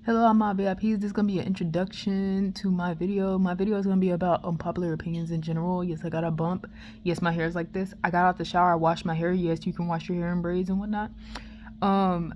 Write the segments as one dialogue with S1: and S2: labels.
S1: Hello, I'm my VIPs. This is going to be an introduction to my video. My video is going to be about unpopular opinions in general. Yes, I got a bump. Yes, my hair is like this. I got out the shower, I washed my hair. Yes, you can wash your hair in braids and whatnot.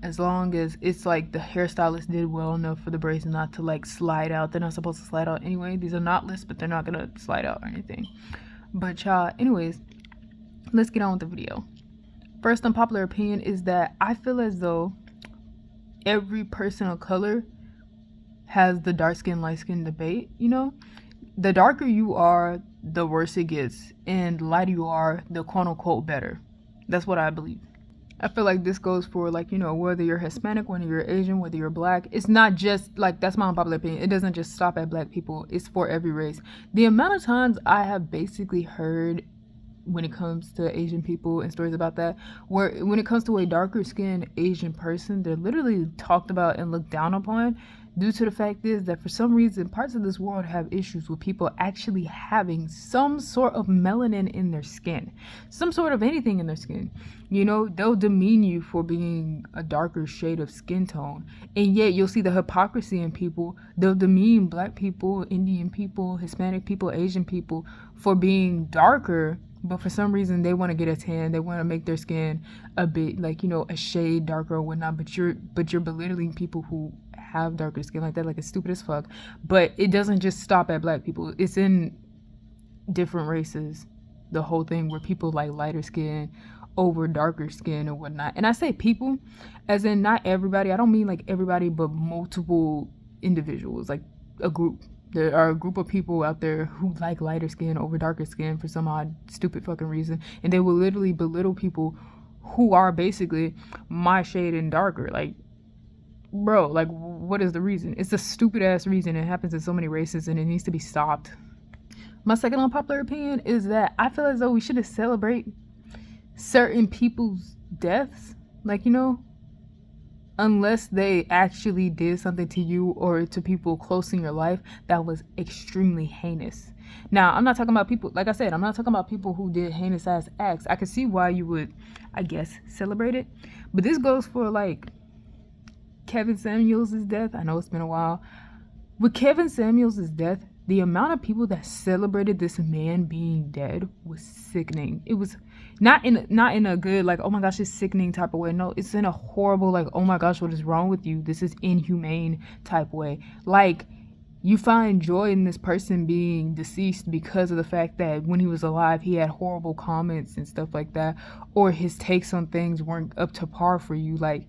S1: As long as it's like the hairstylist did well enough for the braids not to like slide out. They're not supposed to slide out anyway. These are knotless, but they're not going to slide out or anything. But anyways, let's get on with the video. First unpopular opinion is that I feel as though every person of color has the dark skin light skin debate. The darker you are, the worse it gets, and the lighter you are, the quote unquote better. That's what I believe. I feel like this goes for whether you're Hispanic, whether you're Asian, whether you're black. It's not just like, that's my unpopular opinion, it doesn't just stop at black people. It's for every race. The amount of times I have basically heard, when it comes to Asian people and stories about that, where when it comes to a darker skinned Asian person, they're literally talked about and looked down upon, due to the fact is that for some reason parts of this world have issues with people actually having some sort of melanin in their skin, some sort of anything in their skin. They'll demean you for being a darker shade of skin tone, and yet you'll see the hypocrisy in people. They'll demean black people, Indian people, Hispanic people, Asian people for being darker, but for some reason they want to get a tan, they want to make their skin a bit a shade darker or whatnot, but you're belittling people who have darker skin like that. Like, it's stupid as fuck. But it doesn't just stop at black people, it's in different races, the whole thing where people like lighter skin over darker skin or whatnot. And I say people as in not everybody, I don't mean like everybody, but multiple individuals, like a group. There are a group of people out there who like lighter skin over darker skin for some odd stupid fucking reason, and they will literally belittle people who are basically my shade and darker. Like, bro, like, what is the reason? It's a stupid ass reason. It happens in so many races and it needs to be stopped. My second unpopular opinion is that I feel as though we shouldn't celebrate certain people's deaths, unless they actually did something to you or to people close in your life that was extremely heinous. Now, I'm not talking about people, like I said, I'm not talking about people who did heinous ass acts. I can see why you would, I guess, celebrate it. But this goes for like Kevin Samuels' death. I know it's been a while. With Kevin Samuels' death, the amount of people that celebrated this man being dead was sickening. It was not in a good, like, oh my gosh, it's sickening type of way. No, it's in a horrible, like, oh my gosh, what is wrong with you? This is inhumane type way. Like, you find joy in this person being deceased because of the fact that when he was alive, he had horrible comments and stuff like that, or his takes on things weren't up to par for you. Like,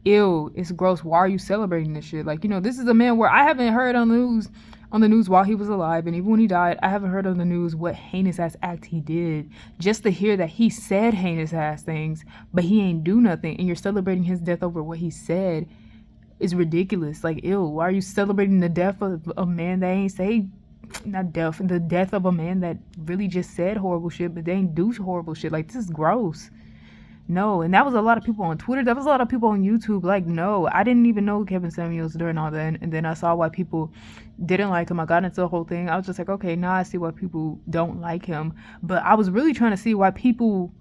S1: ew, it's gross. Why are you celebrating this shit? Like, this is a man where I haven't heard on the news while he was alive, and even when he died, I haven't heard on the news what heinous ass act he did. Just to hear that he said heinous ass things, but he ain't do nothing, and you're celebrating his death over what he said is ridiculous. Like, ew, why are you celebrating the death of a man that ain't say, not death, the death of a man that really just said horrible shit, but they ain't do horrible shit? Like, this is gross. No. And that was a lot of people on Twitter. That was a lot of people on YouTube. Like, no, I didn't even know Kevin Samuels during all that. And then I saw why people didn't like him. I got into the whole thing. I was just like, okay, now I see why people don't like him. But I was really trying to see why people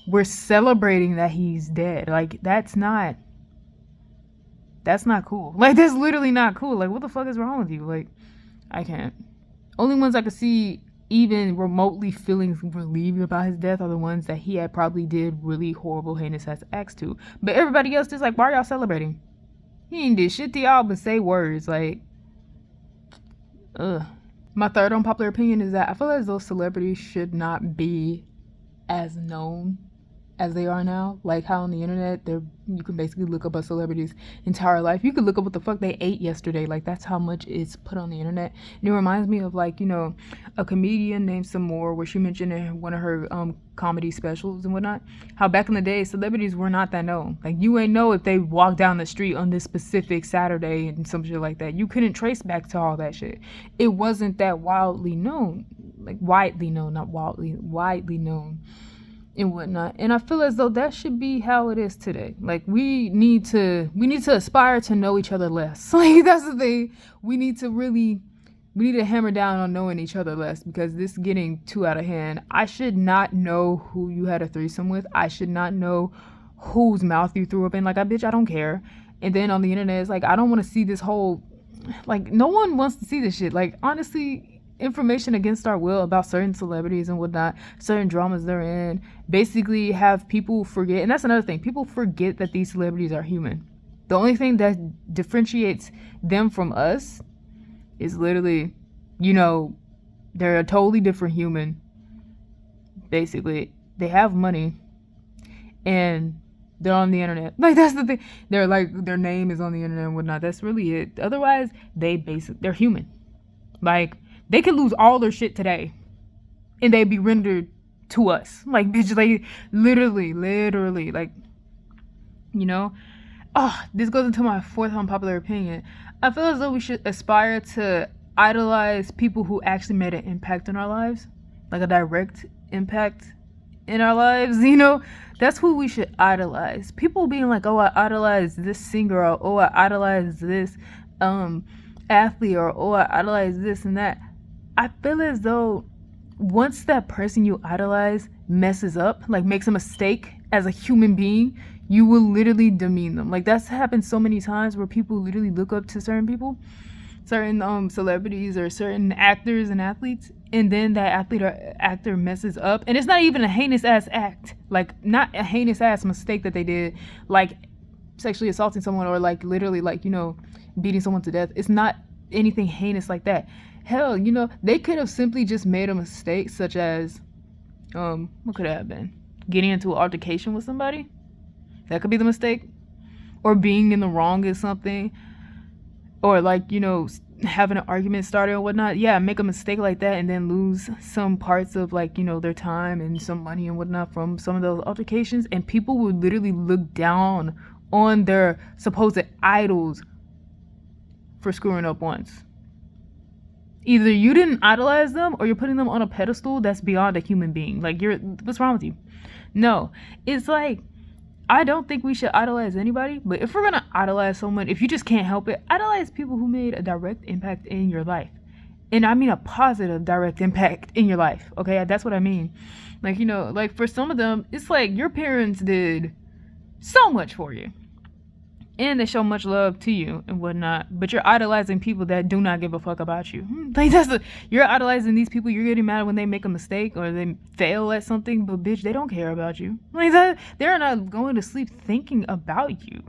S1: were celebrating that he's dead. Like, that's not cool. Like, that's literally not cool. Like, what the fuck is wrong with you? Like, I can't. Only ones I could see even remotely feeling relieved about his death are the ones that he had probably did really horrible, heinous ass acts to. But everybody else just like, why are y'all celebrating? He ain't did shit to y'all but say words. Like, ugh. My third unpopular opinion is that I feel as though celebrities should not be as known as they are now. Like how on the internet you can basically look up a celebrity's entire life. You could look up what the fuck they ate yesterday. Like, that's how much it's put on the internet. And it reminds me of like, a comedian named Samore, where she mentioned in one of her comedy specials and whatnot, how back in the day celebrities were not that known. Like, you ain't know if they walked down the street on this specific Saturday and some shit like that. You couldn't trace back to all that shit. It wasn't that wildly known. Like, widely known, not wildly, widely known and whatnot. And I feel as though that should be how it is today. Like, we need to aspire to know each other less. Like, that's the thing. We need to hammer down on knowing each other less, because this is getting too out of hand. I should not know who you had a threesome with. I should not know whose mouth you threw up in. Like, bitch, I don't care. And then on the internet, it's like, I don't want to see this whole, like, no one wants to see this shit. Like, honestly, information against our will about certain celebrities and whatnot, certain dramas they're in, basically have people forget. And that's another thing. People forget that these celebrities are human. The only thing that differentiates them from us is literally, you know, they're a totally different human. Basically, they have money and they're on the internet. Like, that's the thing. They're like, their name is on the internet and whatnot. That's really it. Otherwise, they're human. Like, they could lose all their shit today and they'd be rendered to us. Like, bitch, like, literally, like, you know? Oh, this goes into my fourth unpopular opinion. I feel as though we should aspire to idolize people who actually made an impact in our lives. Like, a direct impact in our lives, you know? That's who we should idolize. People being like, oh, I idolize this singer, or oh, I idolize this athlete, or oh, I idolize this and that. I feel as though once that person you idolize messes up, like makes a mistake as a human being, you will literally demean them. Like, that's happened so many times where people literally look up to certain people, certain celebrities or certain actors and athletes, and then that athlete or actor messes up, and it's not even a heinous ass act, like not a heinous ass mistake that they did, like sexually assaulting someone or like literally like, you know, beating someone to death. It's not anything heinous like that. Hell, you know, they could have simply just made a mistake, such as what could it have been? Getting into an altercation with somebody. That could be the mistake. Or being in the wrong is something. Or like, you know, having an argument started or whatnot. Yeah, make a mistake like that and then lose some parts of, like, you know, their time and some money and whatnot from some of those altercations. And people would literally look down on their supposed idols for screwing up once. Either you didn't idolize them or you're putting them on a pedestal that's beyond a human being. Like, what's wrong with you? No, it's like, I don't think we should idolize anybody, but if we're gonna idolize someone, if you just can't help it, idolize people who made a direct impact in your life. And I mean a positive direct impact in your life, okay? That's what I mean. Like, you know, like for some of them, it's like your parents did so much for you. And they show much love to you and whatnot, but you're idolizing people that do not give a fuck about you. Like, you're idolizing these people. You're getting mad when they make a mistake or they fail at something, but bitch, they don't care about you. Like, that, they're not going to sleep thinking about you.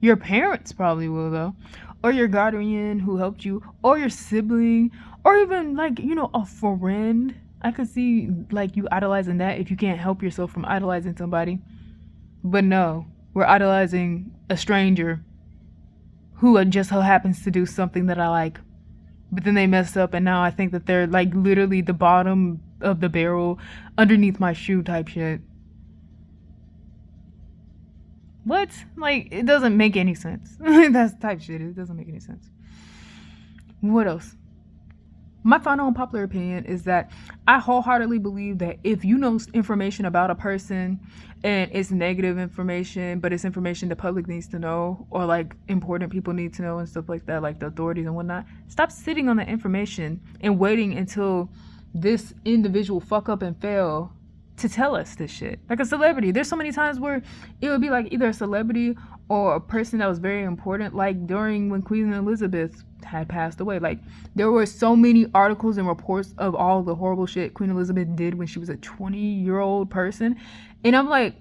S1: Your parents probably will, though, or your guardian who helped you, or your sibling, or even, like, you know, a friend. I could see, like, you idolizing that if you can't help yourself from idolizing somebody. But no, we're idolizing a stranger who just so happens to do something that I like, but then they mess up and now I think that they're like literally the bottom of the barrel underneath my shoe type shit. What? Like, it doesn't make any sense. That's type shit. It doesn't make any sense. What else? My final unpopular opinion is that I wholeheartedly believe that if you know information about a person and it's negative information, but it's information the public needs to know, or like important people need to know and stuff like that, like the authorities and whatnot, stop sitting on that information and waiting until this individual fuck up and fail to tell us this shit. Like a celebrity. There's so many times where it would be like either a celebrity or a person that was very important, like during when Queen Elizabeth had passed away. Like, there were so many articles and reports of all the horrible shit Queen Elizabeth did when she was a 20-year-old person. And I'm like,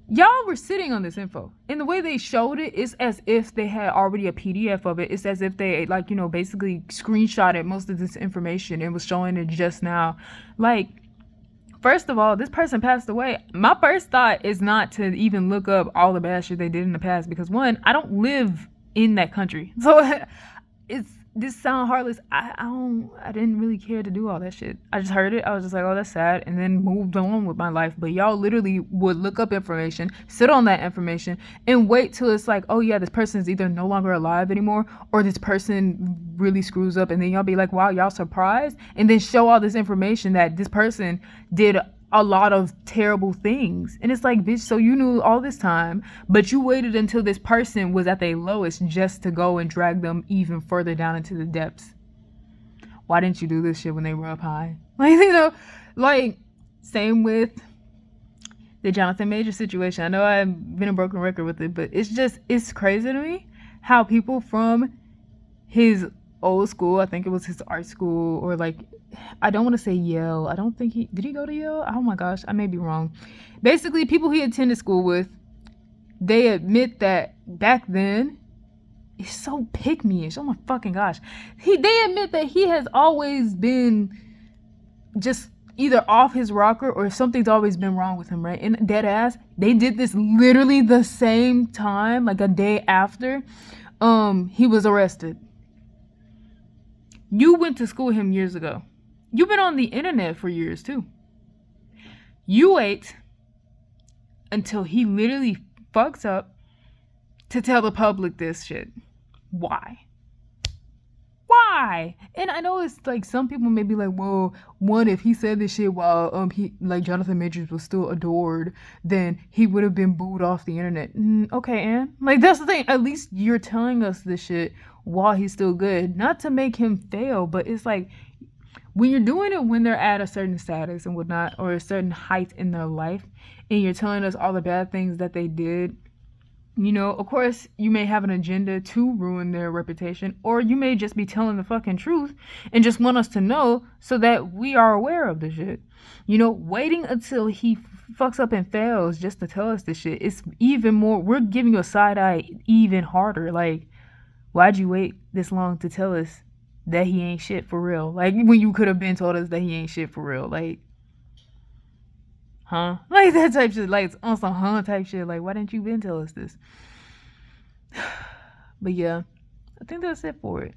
S1: y'all were sitting on this info. And the way they showed it is as if they had already a PDF of it. It's as if they, like, you know, basically screenshotted most of this information and was showing it just now. Like, first of all, this person passed away. My first thought is not to even look up all the bad shit they did in the past, because one, I don't live in that country. So this sound heartless. I didn't really care to do all that shit. I just heard it. I was just like, oh, that's sad, and then moved on with my life. But y'all literally would look up information, sit on that information, and wait till it's like, oh yeah, this person is either no longer alive anymore, or this person really screws up, and then y'all be like, wow, y'all surprised, and then show all this information that this person did a lot of terrible things. And it's like, bitch, so you knew all this time, but you waited until this person was at their lowest just to go and drag them even further down into the depths. Why didn't you do this shit when they were up high? Like, you know, like, same with the Jonathan Major situation. I know I've been a broken record with it, but it's crazy to me how people from his old school, I think it was his art school, or like, I don't want to say Yale. I don't think did he go to Yale? Oh my gosh, I may be wrong. Basically, people he attended school with, they admit that back then, it's so pick-me-ish. Oh my fucking gosh. They admit that he has always been just either off his rocker or something's always been wrong with him, right? And dead ass, they did this literally the same time, like a day after he was arrested. You went to school with him years ago. You've been on the internet for years too. You wait until he literally fucks up to tell the public this shit. Why? Why? And I know it's like some people may be like, well, one, if he said this shit while he, like, Jonathan Majors was still adored, then he would have been booed off the internet. Okay, and like, that's the thing. At least you're telling us this shit while he's still good, not to make him fail, but it's like, when you're doing it when they're at a certain status and whatnot, or a certain height in their life, and you're telling us all the bad things that they did, you know, of course, you may have an agenda to ruin their reputation, or you may just be telling the fucking truth and just want us to know so that we are aware of the shit. You know, waiting until he fucks up and fails just to tell us this shit, it's even more, we're giving you a side eye even harder. Like, why'd you wait this long to tell us that he ain't shit for real? Like, when you could have been told us that he ain't shit for real. Like, huh? Like, that type shit. Like, it's on some type shit. Like, why didn't you been tell us this? But yeah, I think that's it for it.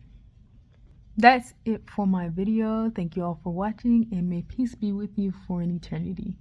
S1: That's it for my video. Thank you all for watching, and may peace be with you for an eternity.